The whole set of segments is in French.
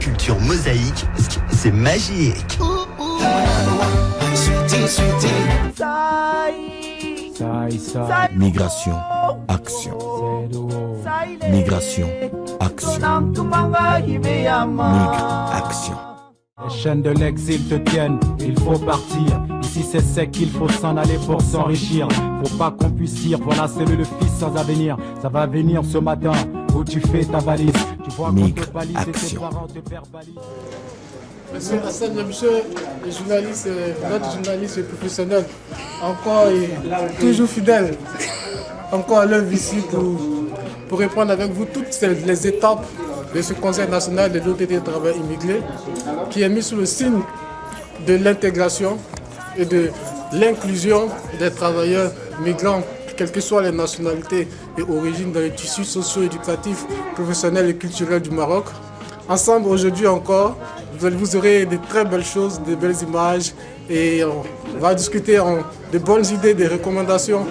culture mosaïque, c'est magique. Migration, action. Migration, action. Migre, action. Les chaînes de l'exil te tiennent, il faut partir. Ici c'est sec, il faut s'en aller pour s'enrichir. Faut pas qu'on puisse dire, voilà c'est le fils sans avenir. Ça va venir ce matin où tu fais ta valise. Tu vois qu'on te balise et tes parents te verbalisent. Monsieur Hassan Yamche, le journaliste, notre journaliste professionnel, encore et toujours fidèle, encore à l'œuvre ici pour répondre avec vous toutes les étapes de ce Conseil national de l'autorité de travail immigré qui est mis sous le signe de l'intégration et de l'inclusion des travailleurs migrants, quelles que soient les nationalités et origines dans les tissus socio-éducatifs, professionnels et culturels du Maroc. Ensemble, aujourd'hui encore, vous aurez de très belles choses, de belles images et on va discuter de bonnes idées, des recommandations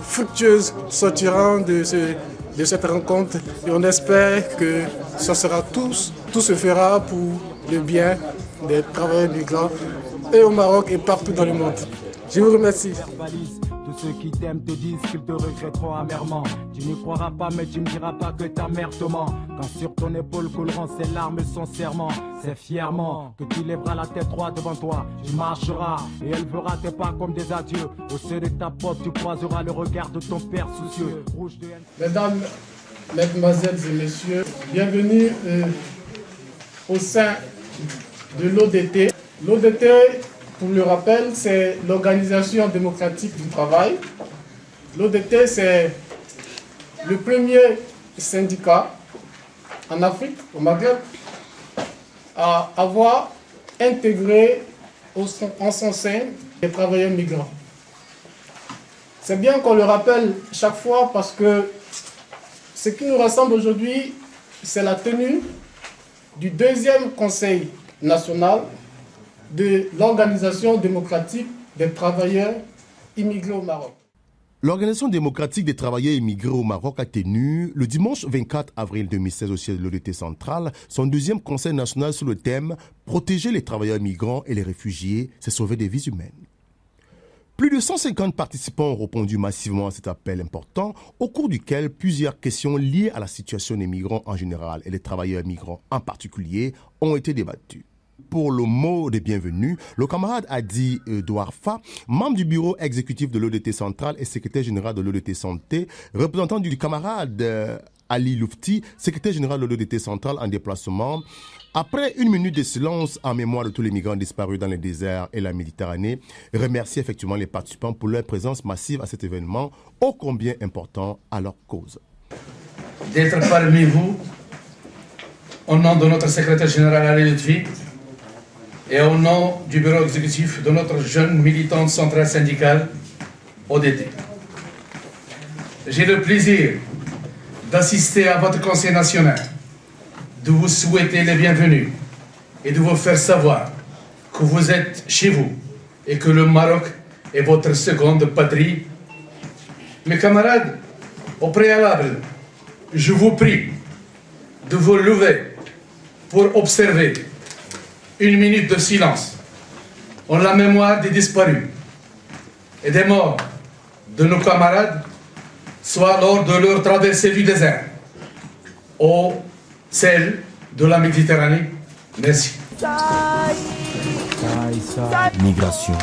fructueuses sortiront de cette rencontre et on espère que ça sera tout se fera pour le bien des travailleurs migrants et au Maroc et partout dans le monde. Je vous remercie. Tous ceux qui t'aiment te disent qu'ils te regretteront amèrement. Tu n'y croiras pas mais tu ne diras pas que ta mère te ment. Quand sur ton épaule couleront ses larmes et son serment, c'est fièrement que tu lèveras la tête droite devant toi. Tu marcheras et elle verra tes pas comme des adieux. Au seuil de ta porte tu croiseras le regard de ton père soucieux. Mesdames, mesdemoiselles et messieurs, bienvenue au sein de l'ODT. L'ODT, pour le rappel, c'est l'Organisation démocratique du travail. L'ODT, c'est le premier syndicat en Afrique, au Maghreb, à avoir intégré en son sein les travailleurs migrants. C'est bien qu'on le rappelle chaque fois parce que ce qui nous rassemble aujourd'hui, c'est la tenue du deuxième Conseil national de l'Organisation démocratique des travailleurs immigrés au Maroc. L'Organisation démocratique des travailleurs immigrés au Maroc a tenu, le dimanche 24 avril 2016 au siège de l'ODT centrale, son deuxième conseil national sur le thème « Protéger les travailleurs migrants et les réfugiés, c'est sauver des vies humaines ». Plus de 150 participants ont répondu massivement à cet appel important, au cours duquel plusieurs questions liées à la situation des migrants en général et des travailleurs migrants en particulier ont été débattues. Pour le mot de bienvenue, le camarade Adi Douarfa, membre du bureau exécutif de l'ODT centrale et secrétaire général de l'ODT Santé, représentant du camarade Ali Loufti, secrétaire général de l'ODT centrale en déplacement, après une minute de silence en mémoire de tous les migrants disparus dans les déserts et la Méditerranée, remercie effectivement les participants pour leur présence massive à cet événement, ô combien important à leur cause. D'être parmi vous, au nom de notre secrétaire général Ali Loufti, et au nom du bureau exécutif de notre jeune militante centrale syndicale, ODT. J'ai le plaisir d'assister à votre conseil national, de vous souhaiter les bienvenus et de vous faire savoir que vous êtes chez vous et que le Maroc est votre seconde patrie. Mes camarades, au préalable, je vous prie de vous lever pour observer une minute de silence en la mémoire des disparus et des morts de nos camarades, soit lors de leur traversée du désert ou celle de la Méditerranée. Merci. Migration,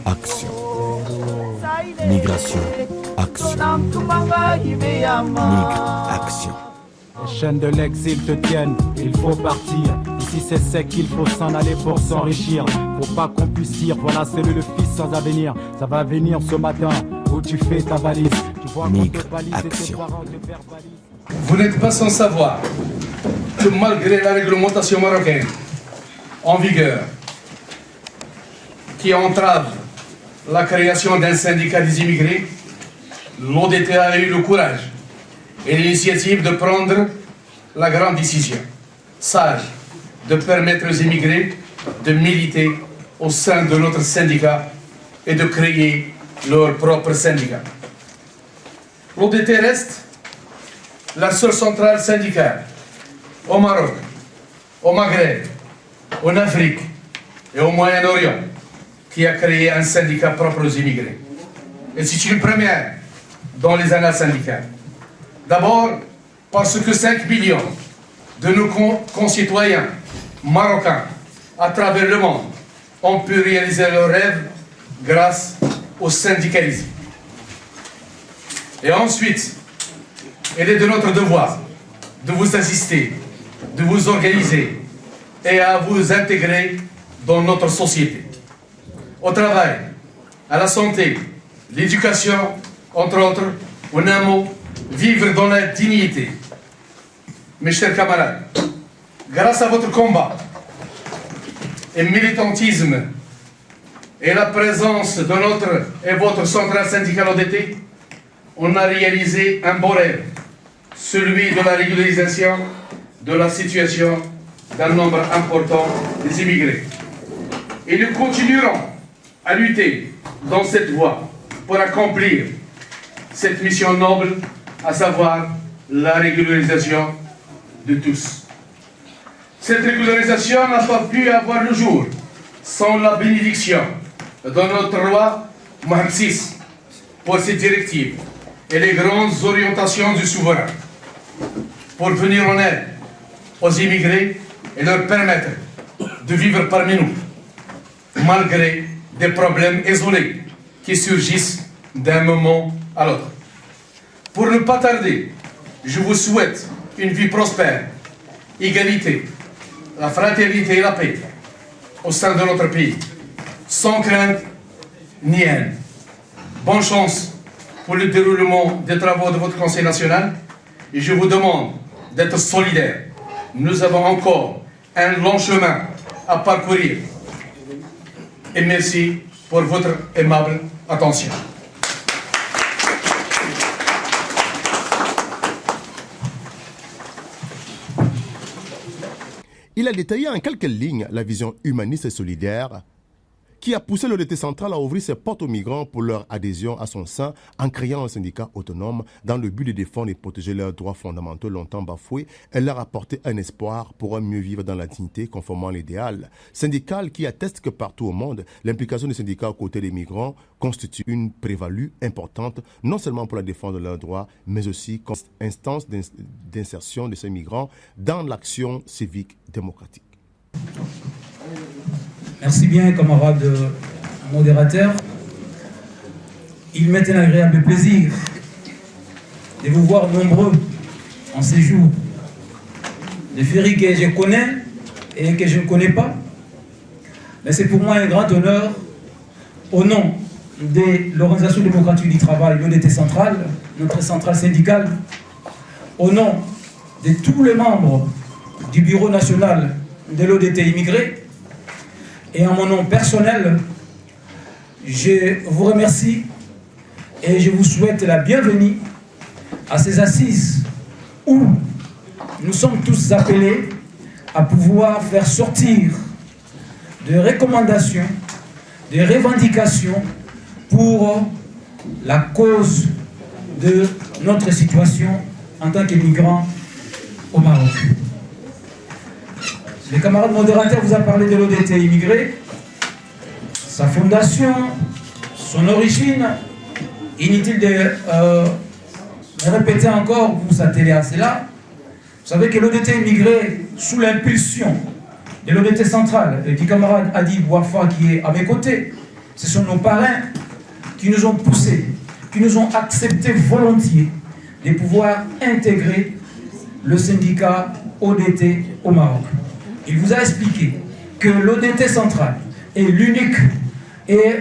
action. Migration, action. Migre, action. Les chaînes de l'exil te tiennent, il faut partir. Ici c'est sec, il faut s'en aller pour s'enrichir. Faut pas qu'on puisse dire, voilà c'est le fils sans avenir. Ça va venir ce matin où tu fais ta valise. Tu vois qu'on te balise et tes parents te verbalisent. Vous n'êtes pas sans savoir que malgré la réglementation marocaine en vigueur, qui entrave la création d'un syndicat des immigrés, l'ODT a eu le courage et l'initiative de prendre la grande décision, sage, de permettre aux immigrés de militer au sein de notre syndicat et de créer leur propre syndicat. L'ODT reste la seule centrale syndicale au Maroc au Maghreb, en Afrique et au Moyen-Orient qui a créé un syndicat propre aux immigrés. Et c'est une première dans les annales syndicales. D'abord, parce que 5 millions de nos concitoyens marocains à travers le monde ont pu réaliser leurs rêves grâce au syndicalisme. Et ensuite, il est de notre devoir de vous assister, de vous organiser et à vous intégrer dans notre société. Au travail, à la santé, l'éducation, entre autres, en un mot, vivre dans la dignité. Mes chers camarades, grâce à votre combat et militantisme et la présence de notre et votre centrale syndicale ODT, on a réalisé un beau rêve, celui de la régularisation de la situation d'un nombre important des immigrés. Et nous continuerons à lutter dans cette voie pour accomplir cette mission noble, à savoir la régularisation de tous. Cette régularisation n'a pas pu avoir le jour sans la bénédiction de notre roi Mohamed VI pour cette directive et les grandes orientations du souverain pour venir en aide aux immigrés et leur permettre de vivre parmi nous, malgré des problèmes isolés qui surgissent d'un moment à l'autre. Pour ne pas tarder, je vous souhaite une vie prospère, égalité, la fraternité et la paix au sein de notre pays, sans crainte ni haine. Bonne chance pour le déroulement des travaux de votre Conseil national et je vous demande d'être solidaires. Nous avons encore un long chemin à parcourir. Et merci pour votre aimable attention. Il a détaillé en quelques lignes la vision humaniste et solidaire qui a poussé l'ODT central à ouvrir ses portes aux migrants pour leur adhésion à son sein en créant un syndicat autonome dans le but de défendre et protéger leurs droits fondamentaux longtemps bafoués et leur apporter un espoir pour un mieux vivre dans la dignité conformément à l'idéal syndical qui atteste que partout au monde, l'implication des syndicats aux côtés des migrants constitue une prévalue importante non seulement pour la défense de leurs droits mais aussi comme instance d'insertion de ces migrants dans l'action civique démocratique. Merci bien, camarade modérateur. Il m'est un agréable plaisir de vous voir nombreux en ces jours. Des féries que je connais et que je ne connais pas. Mais c'est pour moi un grand honneur, au nom de l'Organisation démocratique du travail, l'ODT centrale, notre centrale syndicale, au nom de tous les membres du bureau national de l'ODT immigré, et en mon nom personnel, je vous remercie et je vous souhaite la bienvenue à ces assises où nous sommes tous appelés à pouvoir faire sortir des recommandations, des revendications pour la cause de notre situation en tant qu'immigrants au Maroc. Le camarade modérateur vous a parlé de l'ODT immigré, sa fondation, son origine. Inutile de répéter encore, vous s'attelez à cela. Vous savez que l'ODT immigré, sous l'impulsion de l'ODT central et du camarade Adi Bouafa qui est à mes côtés, ce sont nos parrains qui nous ont poussés, qui nous ont accepté volontiers de pouvoir intégrer le syndicat ODT au Maroc. Il vous a expliqué que l'ODT central est l'unique et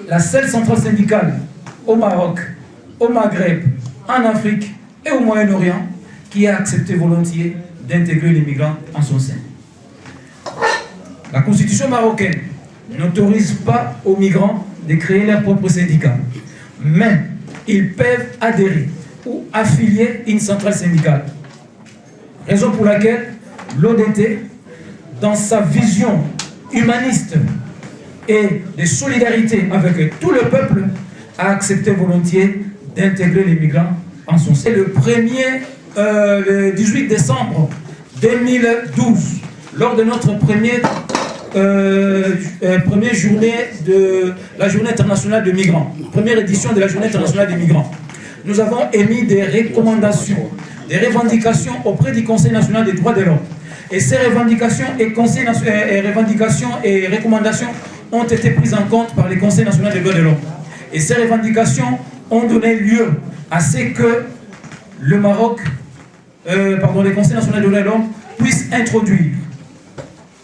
la seule centrale syndicale au Maroc, au Maghreb, en Afrique et au Moyen-Orient qui a accepté volontiers d'intégrer les migrants en son sein. La constitution marocaine n'autorise pas aux migrants de créer leur propre syndicat, mais ils peuvent adhérer ou affilier une centrale syndicale. Raison pour laquelle l'ODT, dans sa vision humaniste et de solidarité avec tout le peuple, a accepté volontiers d'intégrer les migrants en son sein. Le 18 décembre 2012, lors de notre première journée de la Journée internationale des migrants, première édition de la Journée internationale des migrants, nous avons émis des recommandations, des revendications auprès du Conseil national des droits de l'homme. Et ces revendications et recommandations ont été prises en compte par le Conseil national des droits de l'homme. Et ces revendications ont donné lieu à ce que le Maroc, le Conseil national des droits de l'homme puisse introduire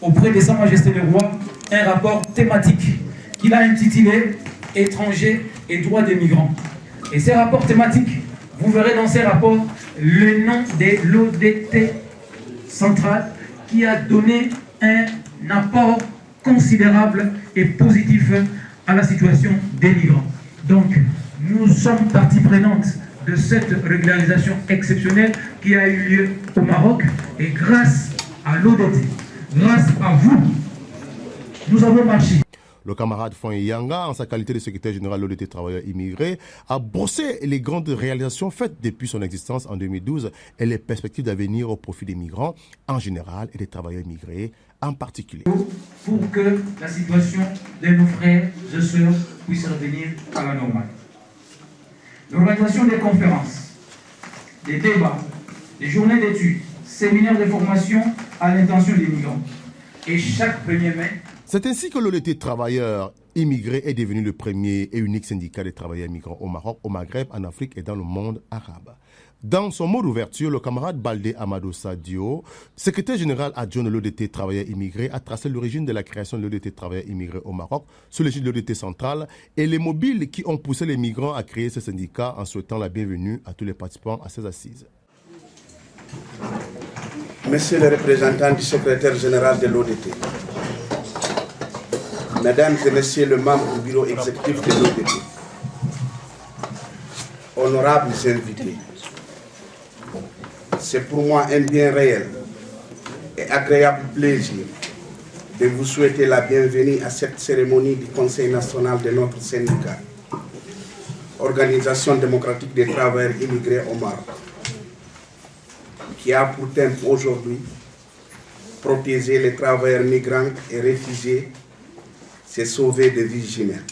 auprès de Sa Majesté le Roi un rapport thématique qu'il a intitulé « Étrangers et droits des migrants ». Et ces rapports thématiques, vous verrez dans ces rapports le nom de l'ODT central qui a donné un apport considérable et positif à la situation des migrants. Donc, nous sommes partie prenante de cette régularisation exceptionnelle qui a eu lieu au Maroc et grâce à l'ODT, grâce à vous, nous avons marché. Le camarade Foy Yanga, en sa qualité de secrétaire général de l'ODT Travailleurs Immigrés, a brossé les grandes réalisations faites depuis son existence en 2012 et les perspectives d'avenir au profit des migrants en général et des travailleurs immigrés en particulier. Pour que la situation de nos frères et sœurs puisse revenir à la normale. L'organisation des conférences, des débats, des journées d'études, séminaires de formation à l'intention des migrants. Et chaque 1er mai, c'est ainsi que l'ODT Travailleurs Immigrés est devenu le premier et unique syndicat des travailleurs migrants au Maroc, au Maghreb, en Afrique et dans le monde arabe. Dans son mot d'ouverture, le camarade Baldé Amadou Sadio, secrétaire général adjoint de l'ODT Travailleurs Immigrés, a tracé l'origine de la création de l'ODT Travailleurs Immigrés au Maroc sous l'égide de l'ODT central et les mobiles qui ont poussé les migrants à créer ce syndicat en souhaitant la bienvenue à tous les participants à ces assises. Monsieur le représentant du secrétaire général de l'ODT, Mesdames et Messieurs les membres du bureau exécutif de l'ODT, honorables invités, c'est pour moi un bien réel et agréable plaisir de vous souhaiter la bienvenue à cette cérémonie du Conseil national de notre syndicat, Organisation démocratique des travailleurs immigrés au Maroc, qui a pour thème aujourd'hui protéger les travailleurs migrants et réfugiés, c'est sauver des vies humaines.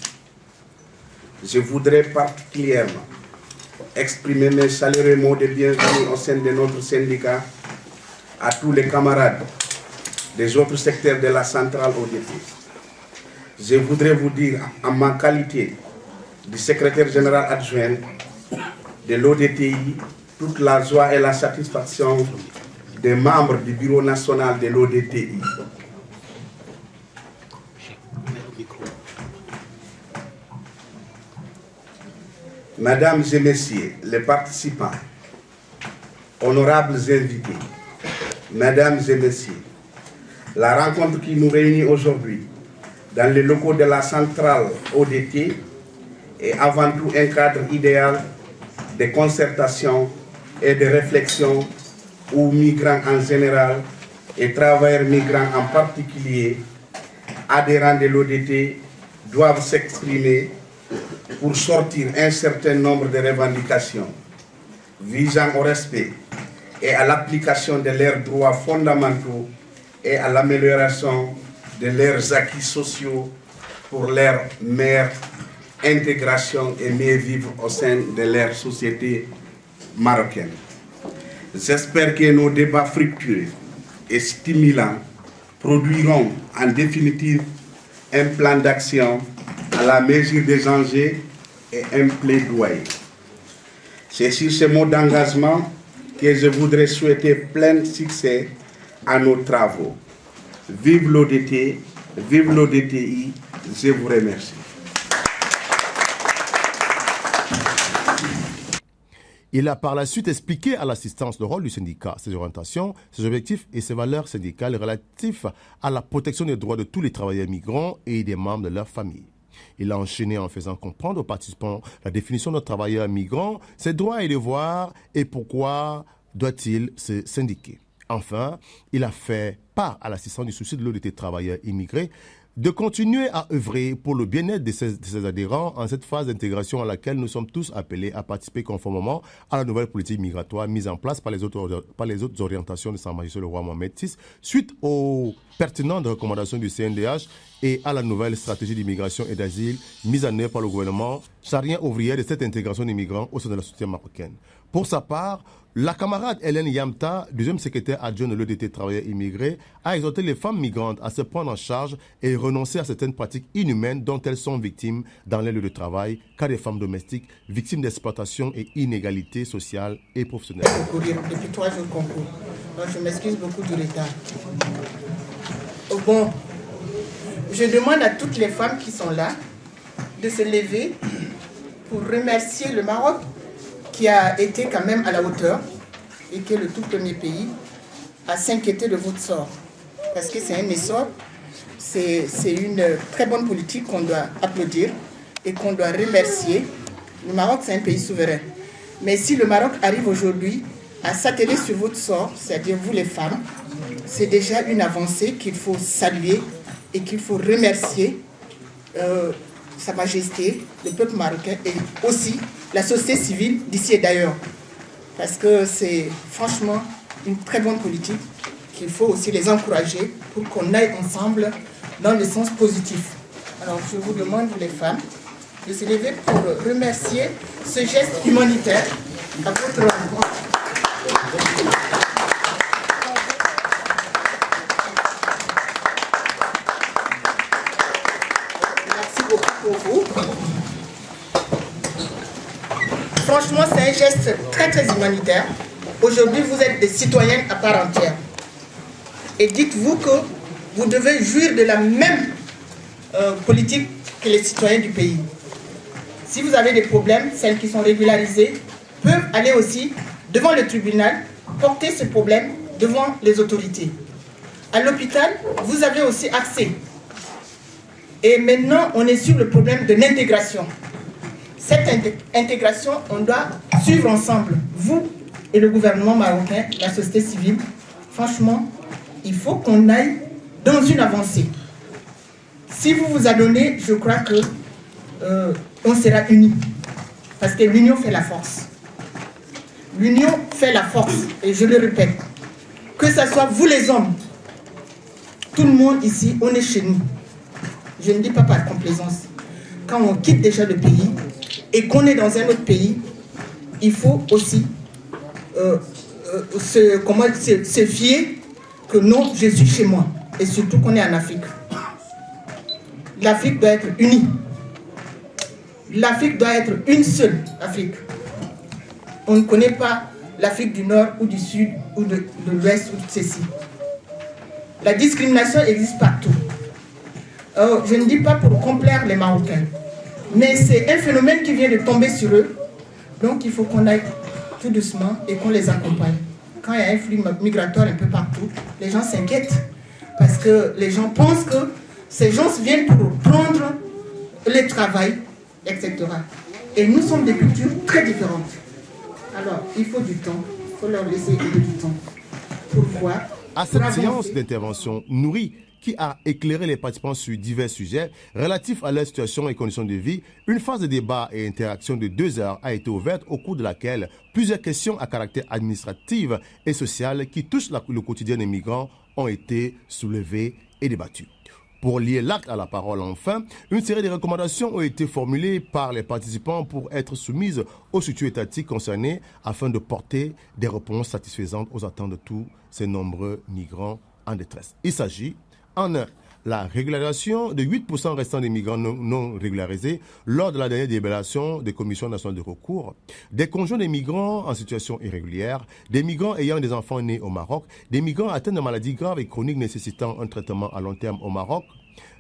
Je voudrais particulièrement exprimer mes chaleureux mots de bienvenue au sein de notre syndicat à tous les camarades des autres secteurs de la centrale ODT. Je voudrais vous dire, en ma qualité de secrétaire général adjoint de l'ODTI, toute la joie et la satisfaction des membres du bureau national de l'ODTI. Mesdames et Messieurs les participants, honorables invités, Mesdames et Messieurs, la rencontre qui nous réunit aujourd'hui dans les locaux de la centrale ODT est avant tout un cadre idéal de concertation et de réflexion où migrants en général et travailleurs migrants en particulier, adhérents de l'ODT, doivent s'exprimer pour sortir un certain nombre de revendications visant au respect et à l'application de leurs droits fondamentaux et à l'amélioration de leurs acquis sociaux pour leur meilleure intégration et mieux vivre au sein de leur société marocaine. J'espère que nos débats fructueux et stimulants produiront en définitive un plan d'action à la mesure des enjeux et un plaidoyer. C'est sur ce mot d'engagement que je voudrais souhaiter plein succès à nos travaux. Vive l'ODT, vive l'ODTI, je vous remercie. Il a par la suite expliqué à l'assistance le rôle du syndicat, ses orientations, ses objectifs et ses valeurs syndicales relatifs à la protection des droits de tous les travailleurs migrants et des membres de leur famille. Il a enchaîné en faisant comprendre aux participants la définition d'un travailleur migrant, ses droits et devoirs et pourquoi doit-il se syndiquer. Enfin, il a fait part à l'assistance du souci de l'ODT travailleurs immigrés de continuer à œuvrer pour le bien-être de ses adhérents en cette phase d'intégration à laquelle nous sommes tous appelés à participer conformément à la nouvelle politique migratoire mise en place par les autres orientations de Sa Majesté le Roi Mohamed VI, suite aux pertinentes recommandations du CNDH et à la nouvelle stratégie d'immigration et d'asile mise en œuvre par le gouvernement charien ouvrier de cette intégration des migrants au sein de la société marocaine. Pour sa part, la camarade Hélène Yamta, deuxième secrétaire adjoint de l'EDT Travailleurs immigrés, a exhorté les femmes migrantes à se prendre en charge et renoncer à certaines pratiques inhumaines dont elles sont victimes dans les lieux de travail, car des femmes domestiques victimes d'exploitation et inégalités sociales et professionnelles. Depuis 3 jours qu'on court. Donc je m'excuse beaucoup du retard. Bon, je demande à toutes les femmes qui sont là de se lever pour remercier le Maroc qui a été quand même à la hauteur et qui est le tout premier pays à s'inquiéter de votre sort. Parce que c'est un essor, c'est une très bonne politique qu'on doit applaudir et qu'on doit remercier. Le Maroc, c'est un pays souverain. Mais si le Maroc arrive aujourd'hui à s'atteler sur votre sort, c'est-à-dire vous les femmes, c'est déjà une avancée qu'il faut saluer et qu'il faut remercier Sa Majesté, le peuple marocain et aussi la société civile d'ici et d'ailleurs. Parce que c'est franchement une très bonne politique qu'il faut aussi les encourager pour qu'on aille ensemble dans le sens positif. Alors je vous demande, vous les femmes, de se lever pour remercier ce geste humanitaire à votre rencontre. Merci beaucoup pour vous. Franchement, c'est un geste très très humanitaire. Aujourd'hui, vous êtes des citoyens à part entière. Et dites-vous que vous devez jouir de la même politique que les citoyens du pays. Si vous avez des problèmes, celles qui sont régularisées peuvent aller aussi devant le tribunal, porter ce problème devant les autorités. À l'hôpital, vous avez aussi accès. Et maintenant, on est sur le problème de l'intégration. Cette intégration, on doit suivre ensemble, vous et le gouvernement marocain, la société civile. Franchement, il faut qu'on aille dans une avancée. Si vous vous adonnez, je crois que on sera unis. Parce que l'union fait la force. L'union fait la force, et je le répète. Que ce soit vous les hommes, tout le monde ici, on est chez nous. Je ne dis pas par complaisance. Quand on quitte déjà le pays et qu'on est dans un autre pays, il faut aussi se fier que non, je suis chez moi. Et surtout qu'on est en Afrique. L'Afrique doit être unie. L'Afrique doit être une seule Afrique. On ne connaît pas l'Afrique du Nord ou du Sud ou de l'Ouest ou de ceci. La discrimination existe partout. Je ne dis pas pour complaire les Marocains, mais c'est un phénomène qui vient de tomber sur eux. Donc il faut qu'on aille tout doucement et qu'on les accompagne. Quand il y a un flux migratoire un peu partout, les gens s'inquiètent parce que les gens pensent que ces gens viennent pour prendre le travail, etc. Et nous sommes des cultures très différentes. Alors, il faut du temps, il faut leur laisser du temps pour voir. À cette séance d'intervention nourrie qui a éclairé les participants sur divers sujets relatifs à leur situation et conditions de vie, une phase de débat et interaction de 2 heures a été ouverte au cours de laquelle plusieurs questions à caractère administratif et social qui touchent le quotidien des migrants ont été soulevées et débattues. Pour lier l'acte à la parole, enfin, une série de recommandations ont été formulées par les participants pour être soumises aux structures étatiques concernées afin de porter des réponses satisfaisantes aux attentes de tous ces nombreux migrants en détresse. Il s'agit, en un, la régularisation de 8% restants des migrants non régularisés lors de la dernière délibération des commissions nationales de recours, des conjoints des migrants en situation irrégulière, des migrants ayant des enfants nés au Maroc, des migrants atteints de maladies graves et chroniques nécessitant un traitement à long terme au Maroc,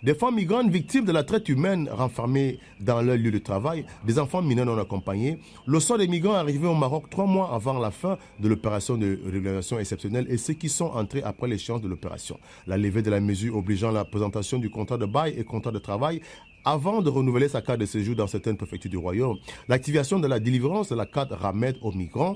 des femmes migrantes victimes de la traite humaine renfermées dans leur lieu de travail, des enfants mineurs non accompagnés, le sort des migrants arrivés au Maroc 3 mois avant la fin de l'opération de régularisation exceptionnelle et ceux qui sont entrés après l'échéance de l'opération, la levée de la mesure obligeant la présentation du contrat de bail et contrat de travail avant de renouveler sa carte de séjour dans certaines préfectures du royaume, l'activation de la délivrance de la carte Ramed aux migrants,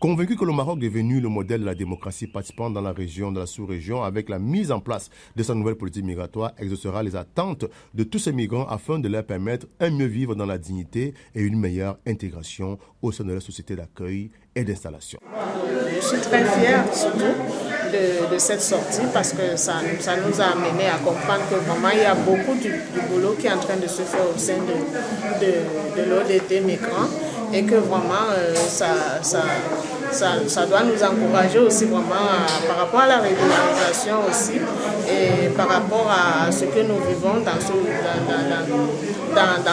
Convaincu que le Maroc est devenu le modèle de la démocratie participante dans la région, dans la sous-région, avec la mise en place de sa nouvelle politique migratoire, exaucera les attentes de tous ces migrants afin de leur permettre un mieux vivre dans la dignité et une meilleure intégration au sein de la société d'accueil et d'installation. Je suis très fière surtout de cette sortie parce que ça nous a amené à comprendre que vraiment il y a beaucoup du boulot qui est en train de se faire au sein de l'ODT migrants et que vraiment ça doit nous encourager aussi vraiment par rapport à la régularisation aussi et par rapport à ce que nous vivons dans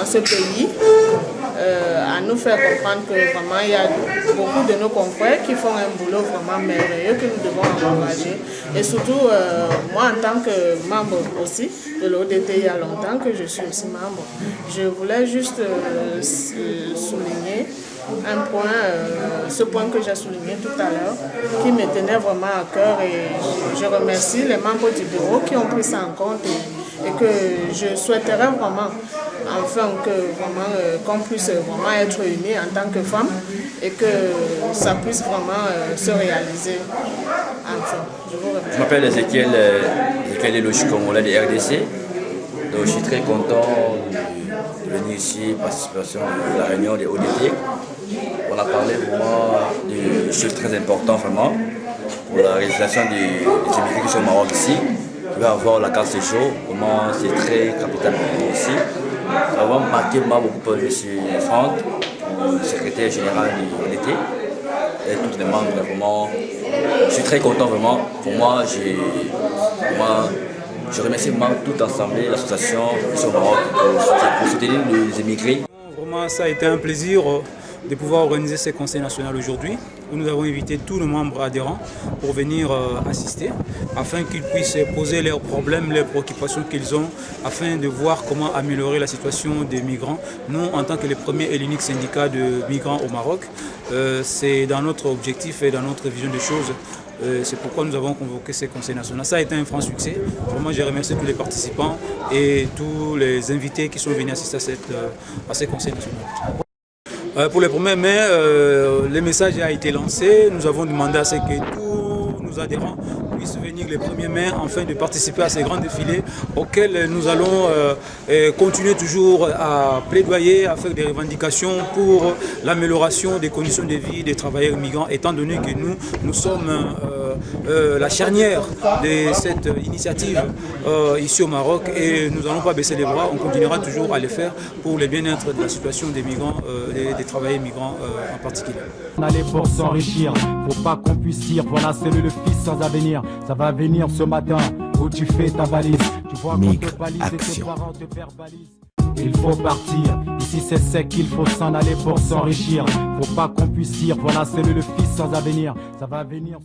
ce pays. À nous faire comprendre que vraiment il y a beaucoup de nos confrères qui font un boulot vraiment merveilleux que nous devons encourager. Et surtout, moi en tant que membre aussi de l'ODT il y a longtemps que je suis aussi membre, je voulais juste souligner un point, ce point que j'ai souligné tout à l'heure, qui me tenait vraiment à cœur et je remercie les membres du bureau qui ont pris ça en compte et que je souhaiterais vraiment enfin qu'on puisse vraiment être unis en tant que femmes et que ça puisse vraiment se réaliser. Enfin, je vous remercie. Je m'appelle Ezekiel Elochi Congolais de RDC. Donc, je suis très content de venir ici, participation de la réunion des ODT. On a parlé vraiment de choses très importantes vraiment pour la réalisation des immigrés qui sont au Maroc ici. Qui va avoir la carte séjour, vraiment c'est très capital pour nous ici. Ça va marquer beaucoup pour M. Franck, le secrétaire général du ODT et tous les membres. Vraiment, je suis très content vraiment. Pour moi, je remercie vraiment toute l'Assemblée, l'association ici au Maroc pour soutenir les immigrés. Vraiment, ça a été un plaisir de pouvoir organiser ce conseil national aujourd'hui, où nous avons invité tous nos membres adhérents pour venir assister, afin qu'ils puissent poser leurs problèmes, leurs préoccupations qu'ils ont, afin de voir comment améliorer la situation des migrants. Nous, en tant que le premier et l'unique syndicat de migrants au Maroc, c'est dans notre objectif et dans notre vision des choses. C'est pourquoi nous avons convoqué ce conseil national. Ça a été un franc succès. Vraiment, je remercie tous les participants et tous les invités qui sont venus assister à ce conseil national. Pour le 1er mai, le message a été lancé. Nous avons demandé à ce que tous nos adhérents puissent venir le 1er mai afin de participer à ces grands défilés auxquels nous allons continuer toujours à plaidoyer, à faire des revendications pour l'amélioration des conditions de vie des travailleurs migrants, étant donné que nous sommes la charnière de cette initiative ici au Maroc et nous n'allons pas baisser les bras, on continuera toujours à le faire pour le bien-être de la situation des migrants, des travailleurs migrants en particulier. On allait pour s'enrichir, faut pas qu'on puisse dire voilà c'est le fils sans avenir, ça va venir ce matin où tu fais ta valise, tu vois qu'on te balise et tes parents te verbalisent. Il faut partir, ici c'est sec, il faut s'en aller pour s'enrichir, faut pas qu'on puisse dire voilà c'est le fils sans avenir, ça va venir